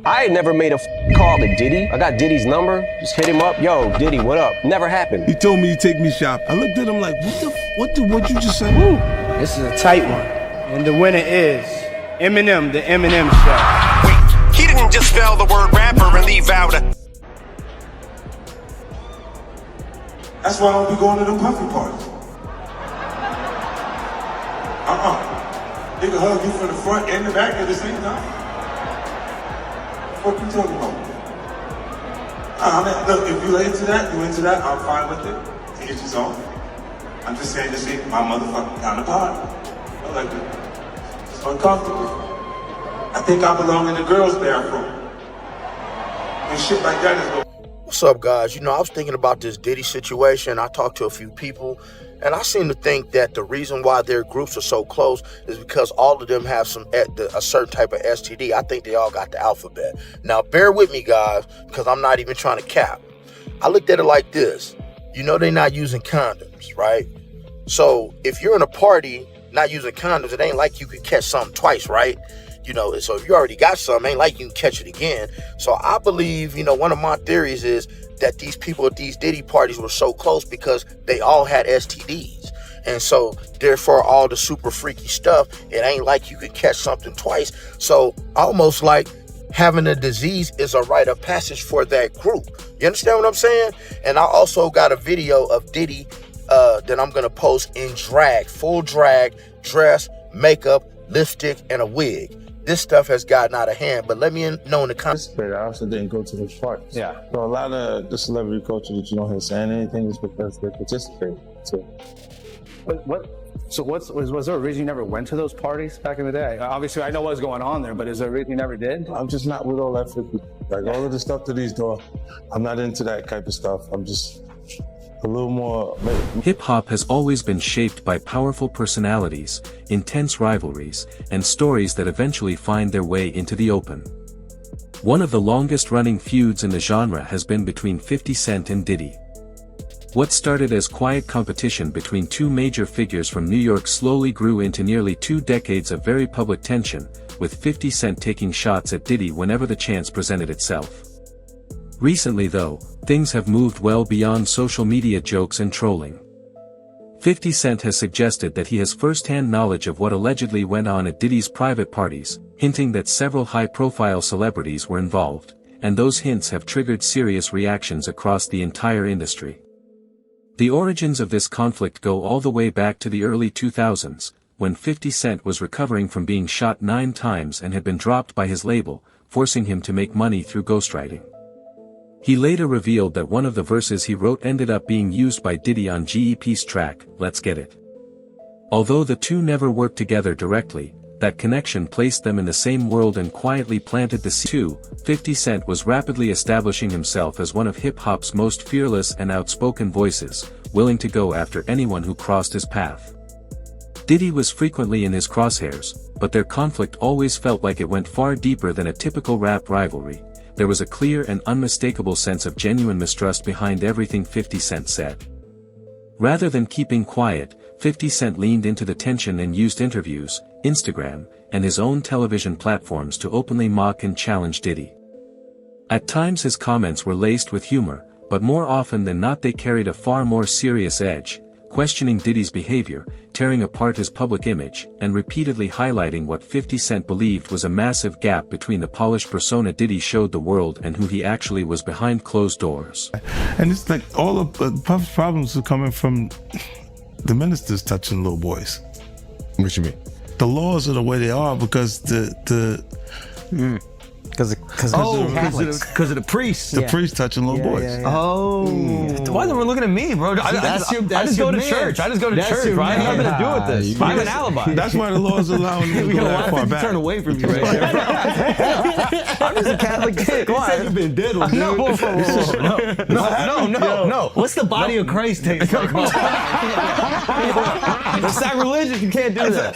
I ain't never made a call to Diddy. I got Diddy's number, just hit him up. Yo, Diddy, what up? Never happened. He told me to take me shop. I looked at him like, what you just said? Woo. This is a tight one. And the winner is Eminem, the Eminem Show. Wait, he didn't just spell the word rapper and leave out a... That's why I don't be going to them puffy parties. They can hug you from the front and the back at the same time. What you talking about? Look, if you into that, I'm fine with it. To get you on. I'm just saying this ain't my motherfucking kind of party. I like it. It's uncomfortable. I think I belong in the girls' bathroom. And shit like that is going. What's up, guys? I was thinking about this Diddy situation. I talked to a few people, and I seem to think that the reason why their groups are so close is because all of them have a certain type of STD. I think they all got the alphabet. Now, bear with me, guys, because I'm not even trying to cap. I looked at it like this. They're not using condoms, right? So if you're in a party not using condoms, it ain't like you could catch something twice, right? So if you already got something, ain't like you can catch it again. So I believe, one of my theories is that these people at these Diddy parties were so close because they all had STDs. And so therefore all the super freaky stuff, it ain't like you could catch something twice. So almost like having a disease is a rite of passage for that group. You understand what I'm saying? And I also got a video of Diddy that I'm going to post in drag, full drag, dress, makeup, lipstick, and a wig. This stuff has gotten out of hand, but let me know in the comments. I also didn't go to those parties. Yeah. So a lot of the celebrity culture that you don't hear saying anything is because they participate. So. Was there a reason you never went to those parties back in the day? Obviously, I know what was going on there, but is there a reason you never did? I'm just not with all that freaky. Like all of the stuff that he's doing, I'm not into that type of stuff. I'm just a little more. Hip-hop has always been shaped by powerful personalities, intense rivalries, and stories that eventually find their way into the open. One of the longest-running feuds in the genre has been between 50 Cent and Diddy. What started as quiet competition between two major figures from New York slowly grew into nearly 2 decades of very public tension, with 50 Cent taking shots at Diddy whenever the chance presented itself. Recently though, things have moved well beyond social media jokes and trolling. 50 Cent has suggested that he has first-hand knowledge of what allegedly went on at Diddy's private parties, hinting that several high-profile celebrities were involved, and those hints have triggered serious reactions across the entire industry. The origins of this conflict go all the way back to the early 2000s, when 50 Cent was recovering from being shot 9 times and had been dropped by his label, forcing him to make money through ghostwriting. He later revealed that one of the verses he wrote ended up being used by Diddy on GEP's track, Let's Get It. Although the two never worked together directly, that connection placed them in the same world and quietly planted the seed. 50 Cent was rapidly establishing himself as one of hip-hop's most fearless and outspoken voices, willing to go after anyone who crossed his path. Diddy was frequently in his crosshairs, but their conflict always felt like it went far deeper than a typical rap rivalry. There was a clear and unmistakable sense of genuine mistrust behind everything 50 Cent said. Rather than keeping quiet, 50 Cent leaned into the tension and used interviews, Instagram, and his own television platforms to openly mock and challenge Diddy. At times his comments were laced with humor, but more often than not they carried a far more serious edge, questioning Diddy's behavior, tearing apart his public image, and repeatedly highlighting what 50 Cent believed was a massive gap between the polished persona Diddy showed the world and who he actually was behind closed doors. And it's like all of Puff's problems are coming from the ministers touching little boys. What you mean? The laws are the way they are because Because of the priests. The priests touching little boys. Yeah. Oh. Why are we looking at me, bro? I just go to church. I just go to church, right? I have nothing to do with this. I have an alibi. That's why the law is allowing you to go that far back. Turn away from you right there. I'm just a Catholic kid. Why? You've been dead with No. What's the body of Christ taste like? It's sacrilegious. You can't do that.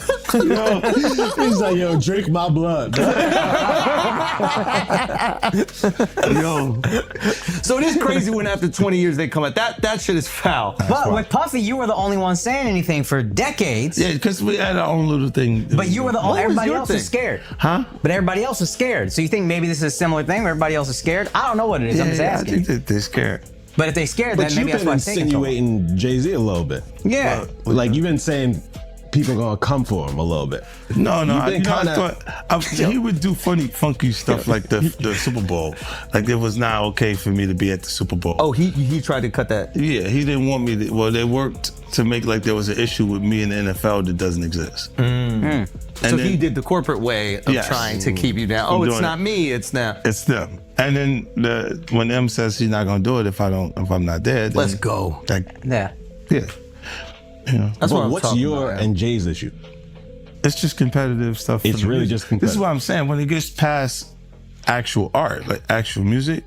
He's like, yo, drink my blood. Yo. So it is crazy when after 20 years they come out. That shit is foul. But with Puffy, you were the only one saying anything for decades. Yeah, because we had our own little thing. But you were the only. Everybody else is scared. Huh? But everybody else is scared. So you think maybe this is a similar thing where everybody else is scared? I don't know what it is. Yeah, I'm just asking. I think that they're scared. But if they're scared, But then maybe you've that's been why I'm thinking. insinuating Jay-Z a little bit. Yeah. Like you've been saying people gonna come for him a little bit. No, You've been I thought he would do funky stuff like the Super Bowl. Like it was not okay for me to be at the Super Bowl. Oh, he tried to cut that. Yeah, he didn't want me to. Well, they worked to make like there was an issue with me in the NFL that doesn't exist. So he did the corporate way of trying to keep you down. Oh, it's not me, it's them. It's them. And then when M says he's not gonna do it if I'm not there, then let's go. Yeah. Yeah. You know. That's what I'm what's talking your about, and Jay's issue? It's just competitive stuff. It's really just competitive. This is what I'm saying. When it gets past actual art, like actual music,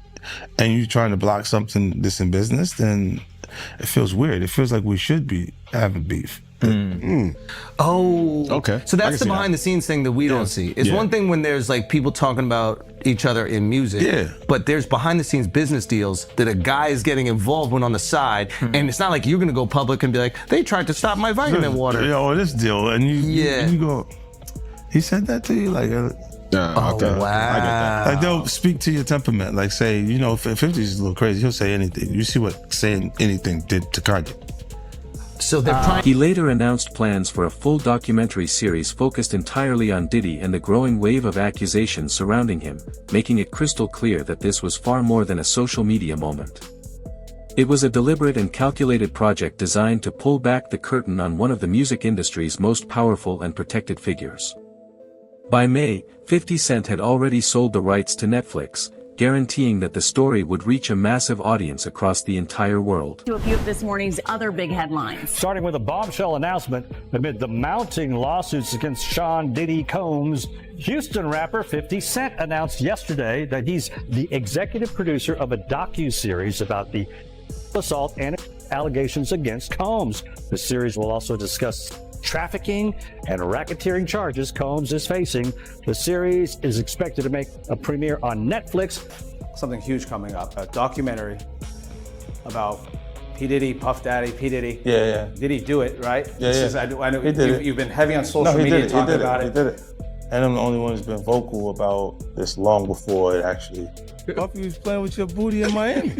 and you're trying to block something that's in business, then it feels weird. It feels like we should be having beef. Oh, okay. So I that's can the see behind the scenes thing that we don't see. It's one thing when there's like people talking about each other in music, but there's behind the scenes business deals that a guy is getting involved with on the side, and it's not like you're gonna go public and be like, they tried to stop my vitamin water. Yeah, or this deal, and you go, he said that to you, like. Oh, okay. wow. I get that. Like they'll speak to your temperament. Like say, you know, 50's a little crazy. He'll say anything. You see what saying anything did to Kanye. So they're trying. He later announced plans for a full documentary series focused entirely on Diddy and the growing wave of accusations surrounding him, making it crystal clear that this was far more than a social media moment. It was a deliberate and calculated project designed to pull back the curtain on one of the music industry's most powerful and protected figures. By May, 50 Cent had already sold the rights to Netflix, guaranteeing that the story would reach a massive audience across the entire world. To a few of this morning's other big headlines. Starting with a bombshell announcement amid the mounting lawsuits against Sean Diddy Combs, Houston rapper 50 Cent announced yesterday that he's the executive producer of a docu-series about the assault and allegations against Combs. The series will also discuss trafficking and racketeering charges Combs is facing. The series is expected to make a premiere on Netflix. Something huge coming up, a documentary about P. Diddy, Puff Daddy, P. Diddy. Yeah. Did he do it, right? Yeah. I know He did it. you've been heavy on social media talking about it. He did it. And I'm the only one who's been vocal about this long before it actually. Puffy was playing with your booty in Miami.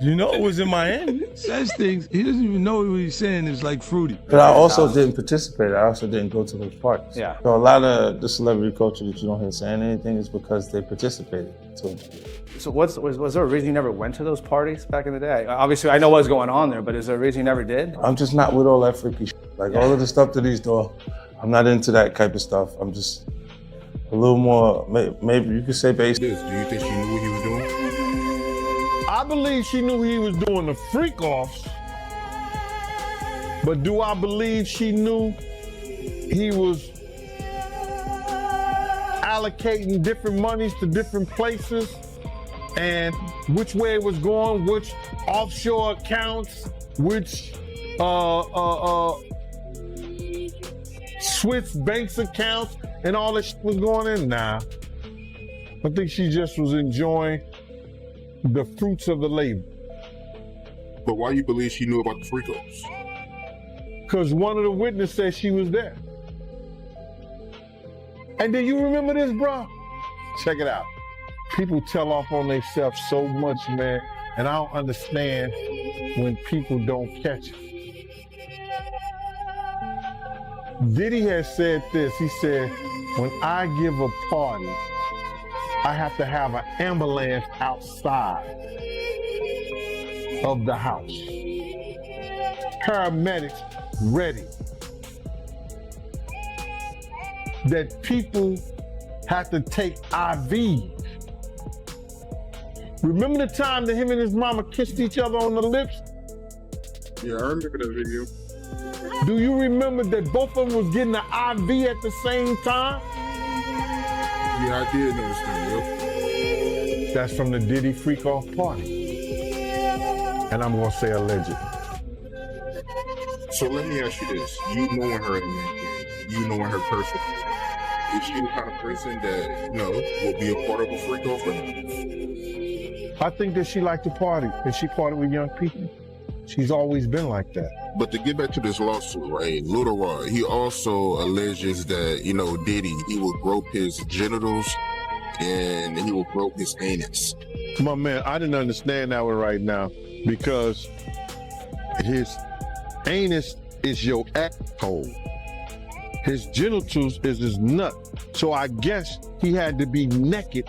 You know it was in Miami. Says things, he doesn't even know what he's saying is like fruity. But I also didn't participate. I also didn't go to those parties. Yeah. So a lot of the celebrity culture that you don't hear saying anything is because they participated. So was there a reason you never went to those parties back in the day? Obviously, I know what's going on there, but is there a reason you never did? I'm just not with all that freaky shit. Like all of the stuff that he's doing, I'm not into that type of stuff. I'm just a little more, maybe you could say basic. Do you think she knew what he was doing? I believe she knew he was doing the freak-offs, but do I believe she knew he was allocating different monies to different places and which way it was going, which offshore accounts, which Swiss banks accounts, and all that shit was going in? Nah. I think she just was enjoying the fruits of the labor. But why you believe she knew about the freak-offs? Because one of the witnesses said she was there. And do you remember this, bro? Check it out. People tell off on themselves so much, man, and I don't understand when people don't catch it. Diddy has said this. He said, when I give a party, I have to have an ambulance outside of the house. Paramedics ready. That people have to take IVs. Remember the time that him and his mama kissed each other on the lips? Yeah, I remember that video. Do you remember that both of them was getting an IV at the same time? Yeah, I did notice that, yo. That's from the Diddy freak-off party. And I'm gonna say alleged. So let me ask you this. You knowing her in that day, you knowing her perfectly, Is she the kind of person that, will be a part of a free girlfriend? I think that she liked to party, and she partied with young people. She's always been like that. But to get back to this lawsuit, right, Lil Rod, he also alleges that, Diddy, he will grope his genitals and he will grope his anus. My man, I didn't understand that one right now because his anus is your asshole. His genitals is his nut. So I guess he had to be naked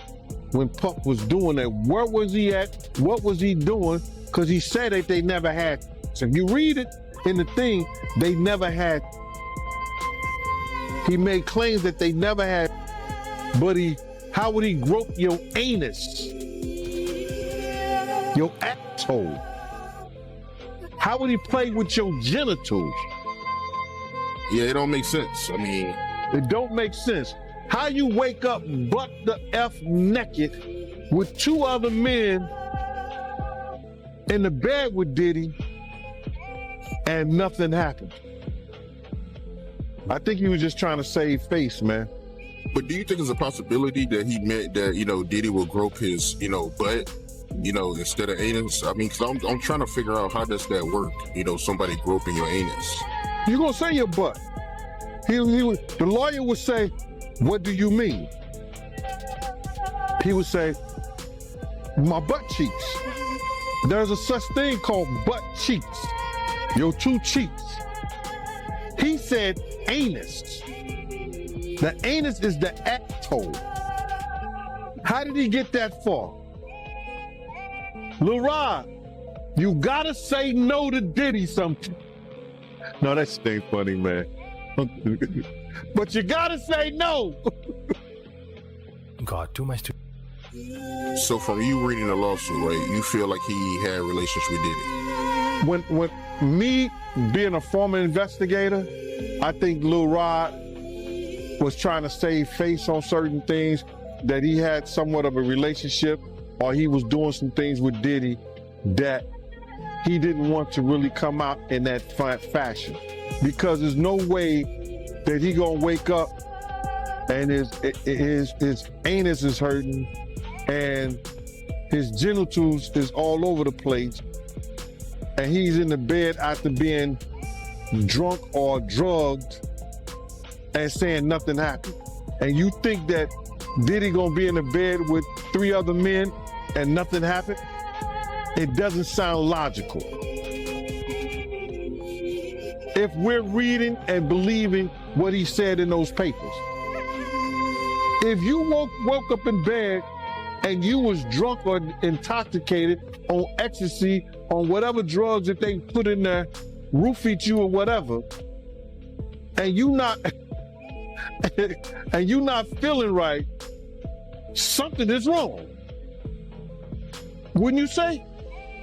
when Puff was doing that. Where was he at? What was he doing? Because he said that they never had. So if you read it in the thing, they never had. He made claims that they never had, but how would he grope your anus? Your asshole. How would he play with your genitals? Yeah, it don't make sense. I mean, it don't make sense. How you wake up butt the F naked with two other men in the bed with Diddy and nothing happened? I think he was just trying to save face, man. But do you think there's a possibility that he meant that, Diddy will grope his, butt, instead of anus? I mean, because I'm trying to figure out how does that work, somebody groping your anus. You're going to say your butt. The lawyer would say, what do you mean? He would say, my butt cheeks. There's a such thing called butt cheeks. Your two cheeks. He said anus. The anus is the asshole. How did he get that far? Lil Rod, you gotta say no to Diddy something. No, that shit ain't funny, man. But you gotta say no. God, too much. So from you reading the lawsuit, right, you feel like he had a relationship with Diddy? When me being a former investigator, I think Lil Rod was trying to save face on certain things, that he had somewhat of a relationship, or he was doing some things with Diddy that he didn't want to really come out in that fashion. Because there's no way that he gonna wake up and his anus is hurting and his genitals is all over the place and he's in the bed after being drunk or drugged and saying nothing happened. And you think that Diddy gonna be in the bed with 3 other men and nothing happened? It doesn't sound logical. If we're reading and believing what he said in those papers. If you woke up in bed and you was drunk or intoxicated on ecstasy, on whatever drugs that they put in there, roofied you or whatever, and you not feeling right, something is wrong. Wouldn't you say?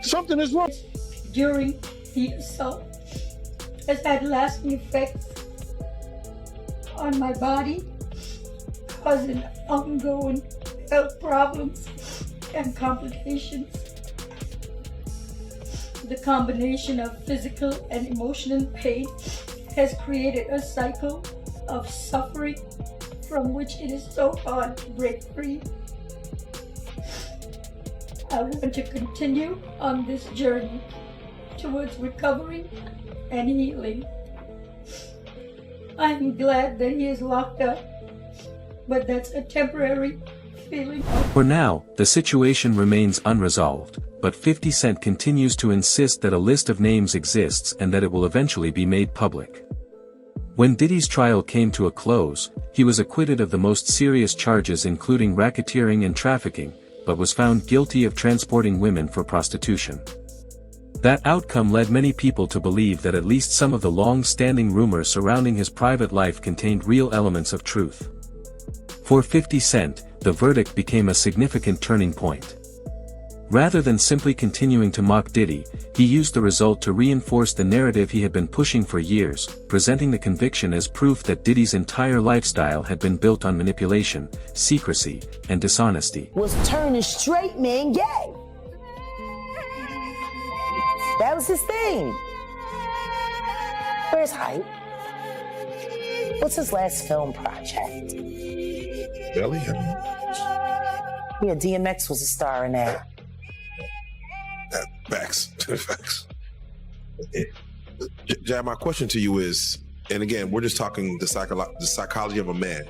Something is wrong. During the assault has had lasting effects on my body, causing ongoing health problems and complications. The combination of physical and emotional pain has created a cycle of suffering from which it is so hard to break free. I want to continue on this journey towards recovery and healing. I'm glad that he is locked up, but that's a temporary feeling. For now, the situation remains unresolved, but 50 Cent continues to insist that a list of names exists and that it will eventually be made public. When Diddy's trial came to a close, he was acquitted of the most serious charges including racketeering and trafficking, but was found guilty of transporting women for prostitution. That outcome led many people to believe that at least some of the long-standing rumors surrounding his private life contained real elements of truth. For 50 Cent, the verdict became a significant turning point. Rather than simply continuing to mock Diddy, he used the result to reinforce the narrative he had been pushing for years, presenting the conviction as proof that Diddy's entire lifestyle had been built on manipulation, secrecy, and dishonesty. Was turning straight men gay. That was his thing. Where's Hype? What's his last film project? Belly? I mean, Yeah, DMX was a star in that. facts. Facts. Jab, my question to you is, and again, we're just talking the psychology of a man.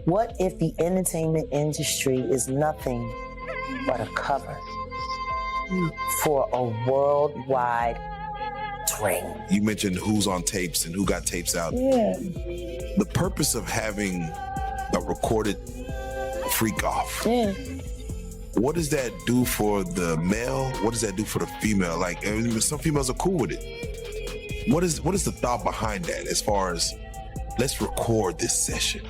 What if the entertainment industry is nothing but a cover for a worldwide dream? You mentioned who's on tapes and who got tapes out. Yeah. The purpose of having a recorded freak off. Yeah. What does that do for the male? What does that do for the female? Like, I mean, some females are cool with it. What is the thought behind that as far as, let's record this session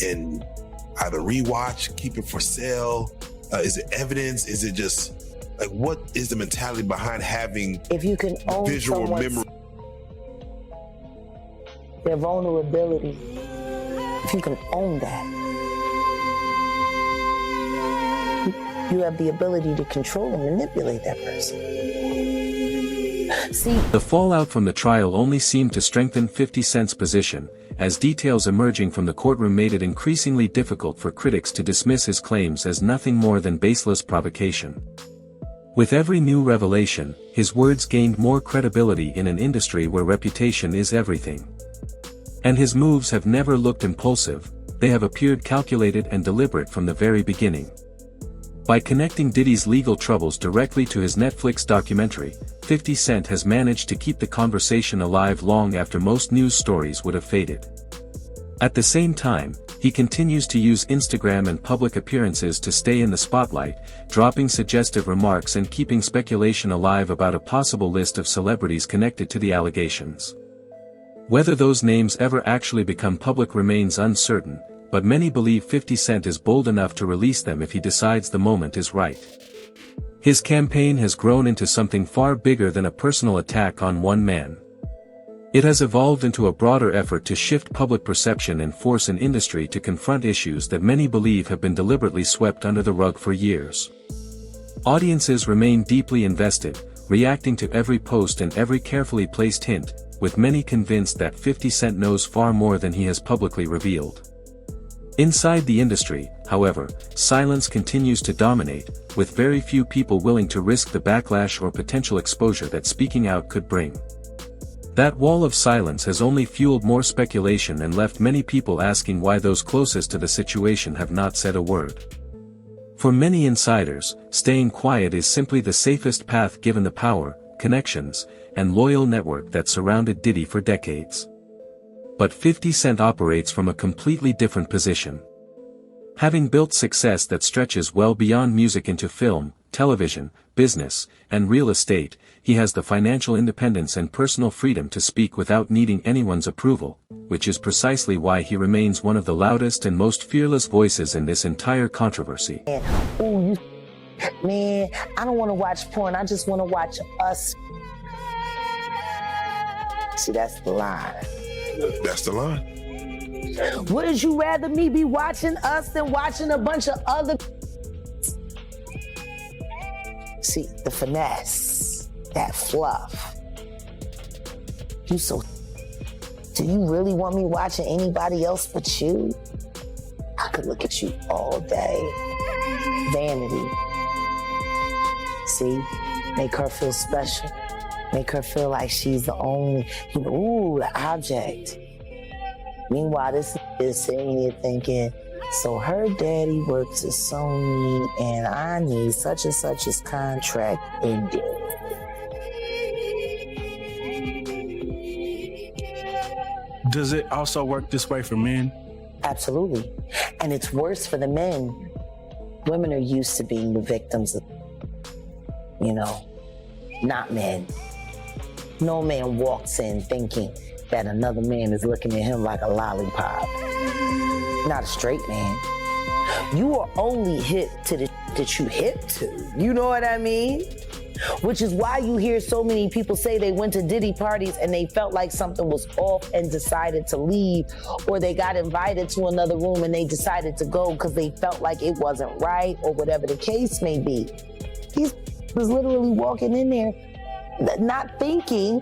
and either rewatch, keep it for sale? Is it evidence? Is it just, like, what is the mentality behind having if you can own visual memory? Their vulnerability, if you can own that, you have the ability to control and manipulate that person. See, the fallout from the trial only seemed to strengthen 50 Cent's position, as details emerging from the courtroom made it increasingly difficult for critics to dismiss his claims as nothing more than baseless provocation. With every new revelation, his words gained more credibility in an industry where reputation is everything. And his moves have never looked impulsive, they have appeared calculated and deliberate from the very beginning. By connecting Diddy's legal troubles directly to his Netflix documentary, 50 Cent has managed to keep the conversation alive long after most news stories would have faded. At the same time, he continues to use Instagram and public appearances to stay in the spotlight, dropping suggestive remarks and keeping speculation alive about a possible list of celebrities connected to the allegations. Whether those names ever actually become public remains uncertain, but many believe 50 Cent is bold enough to release them if he decides the moment is right. His campaign has grown into something far bigger than a personal attack on one man. It has evolved into a broader effort to shift public perception and force an industry to confront issues that many believe have been deliberately swept under the rug for years. Audiences remain deeply invested, reacting to every post and every carefully placed hint, with many convinced that 50 Cent knows far more than he has publicly revealed. Inside the industry, however, silence continues to dominate, with very few people willing to risk the backlash or potential exposure that speaking out could bring. That wall of silence has only fueled more speculation and left many people asking why those closest to the situation have not said a word. For many insiders, staying quiet is simply the safest path given the power, connections, and loyal network that surrounded Diddy for decades. But 50 Cent operates from a completely different position. Having built success that stretches well beyond music into film, television, business, and real estate, he has the financial independence and personal freedom to speak without needing anyone's approval, which is precisely why he remains one of the loudest and most fearless voices in this entire controversy. Ooh, man, I don't want to watch porn, I just want to watch us. See, that's the line. That's the line. Would you rather me be watching us than watching a bunch of other? See, the finesse, that fluff. You so. Do you really want me watching anybody else but you? I could look at you all day. Vanity. See, make her feel special. Make her feel like she's the only, ooh, the object. Meanwhile, this is sitting here thinking, so her daddy works at Sony and I need such and such his contract ended. Does it also work this way for men? Absolutely. And it's worse for the men. Women are used to being the victims of, not men. No man walks in thinking that another man is looking at him like a lollipop. Not a straight man. You are only hip to the that you hip to. You know what I mean? Which is why you hear so many people say they went to Diddy parties and they felt like something was off and decided to leave, or they got invited to another room and they decided to go because they felt like it wasn't right, or whatever the case may be. He was literally walking in there not thinking.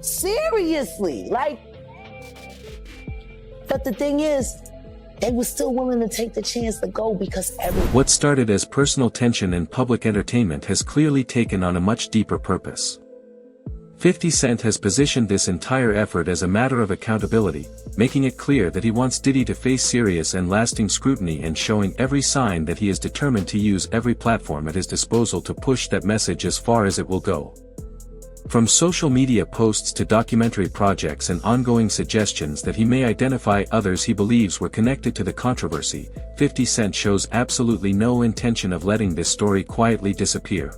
Seriously, like, but the thing is, they were still willing to take the chance to go because What started as personal tension and public entertainment has clearly taken on a much deeper purpose. 50 Cent has positioned this entire effort as a matter of accountability, making it clear that he wants Diddy to face serious and lasting scrutiny and showing every sign that he is determined to use every platform at his disposal to push that message as far as it will go. From social media posts to documentary projects and ongoing suggestions that he may identify others he believes were connected to the controversy, 50 Cent shows absolutely no intention of letting this story quietly disappear.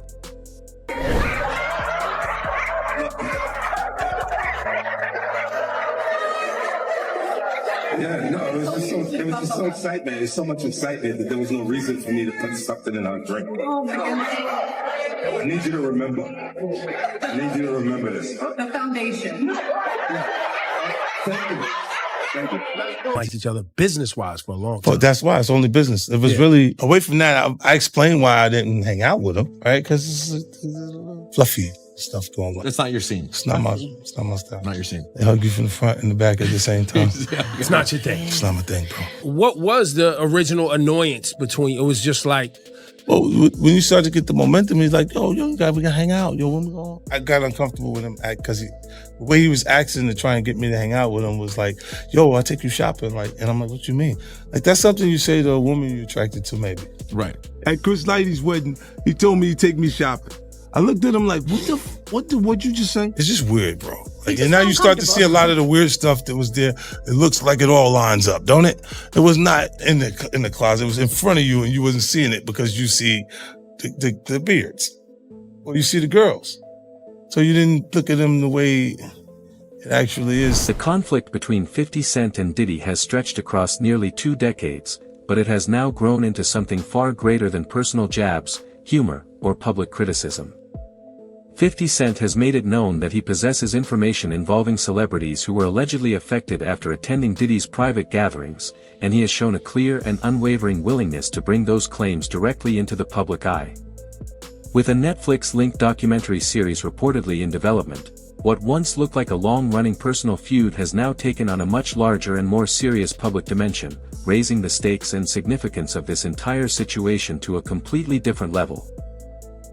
Yeah, no, it was just so excitement. There's so much excitement that there was no reason for me to put something in our drink. I need you to remember. I need you to remember this. The foundation. Thank you. Liked each other business-wise for a long time. But that's why it's only business. It was really away from that. I explained why I didn't hang out with him, right? Because it's fluffy stuff going on. It's not your scene. It's not my style. Not your scene. They hug you from the front and the back at the same time. It's not your thing. It's not my thing, bro. What was the original annoyance between? It was just like, well, when you start to get the momentum, he's like, yo, we gotta hang out. Yo, when we going? I got uncomfortable with him because the way he was acting to try and get me to hang out with him was like, yo, I'll take you shopping. Like, and I'm like, what you mean? Like, that's something you say to a woman you're attracted to, maybe. Right. At Chris Lighty's wedding, he told me he'd take me shopping. I looked at him like, what'd you just say? It's just weird, bro. Like, and now you start to see a lot of the weird stuff that was there. It looks like it all lines up, don't it? It was not in the closet. It was in front of you, and you wasn't seeing it because you see the beards, or you see the girls. So you didn't look at them the way it actually is. The conflict between 50 Cent and Diddy has stretched across nearly 2 decades, but it has now grown into something far greater than personal jabs, humor, or public criticism. 50 Cent has made it known that he possesses information involving celebrities who were allegedly affected after attending Diddy's private gatherings, and he has shown a clear and unwavering willingness to bring those claims directly into the public eye. With a Netflix-linked documentary series reportedly in development, what once looked like a long-running personal feud has now taken on a much larger and more serious public dimension, raising the stakes and significance of this entire situation to a completely different level.